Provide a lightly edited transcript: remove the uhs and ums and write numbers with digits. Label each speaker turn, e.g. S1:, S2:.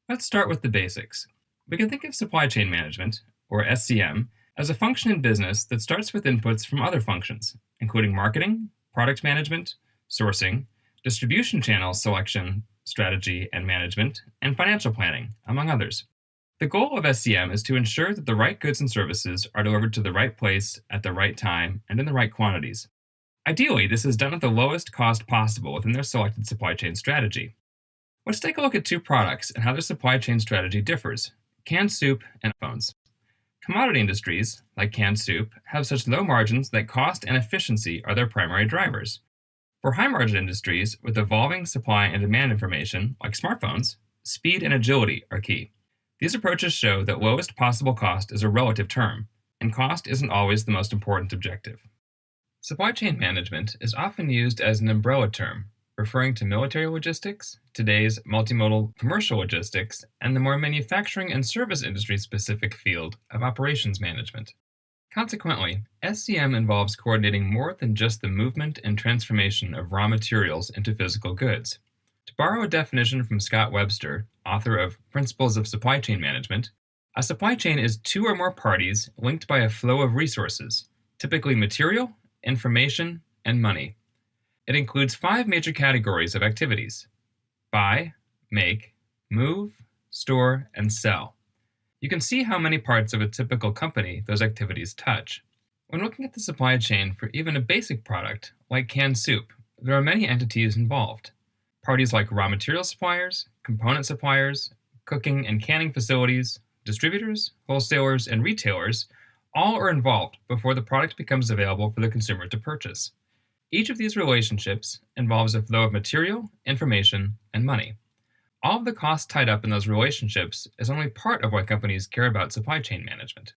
S1: Let's start with the basics. We can think of supply chain management, or SCM, as a function in business that starts with inputs from other functions, including marketing, product management, sourcing, distribution channel selection, strategy and management, and financial planning, among others. The goal of SCM is to ensure that the right goods and services are delivered to the right place at the right time and in the right quantities. Ideally, this is done at the lowest cost possible within their selected supply chain strategy. Let's take a look at two products and how their supply chain strategy differs: canned soup and phones. Commodity industries, like canned soup, have such low margins that cost and efficiency are their primary drivers. For high margin industries with evolving supply and demand information, like smartphones, speed and agility are key. These approaches show that lowest possible cost is a relative term, and cost isn't always the most important objective. Supply chain management is often used as an umbrella term, referring to military logistics, today's multimodal commercial logistics, and the more manufacturing and service industry specific field of operations management. Consequently, SCM involves coordinating more than just the movement and transformation of raw materials into physical goods. To borrow a definition from Scott Webster, author of Principles of Supply Chain Management, a supply chain is two or more parties linked by a flow of resources, typically material, information, and money. It includes five major categories of activities: buy, make, move, store, and sell. You can see how many parts of a typical company those activities touch. When looking at the supply chain for even a basic product like canned soup, there are many entities involved. Parties like raw material suppliers, component suppliers, cooking and canning facilities, distributors, wholesalers, and retailers all are involved before the product becomes available for the consumer to purchase. Each of these relationships involves a flow of material, information, and money. All of the costs tied up in those relationships is only part of why companies care about supply chain management.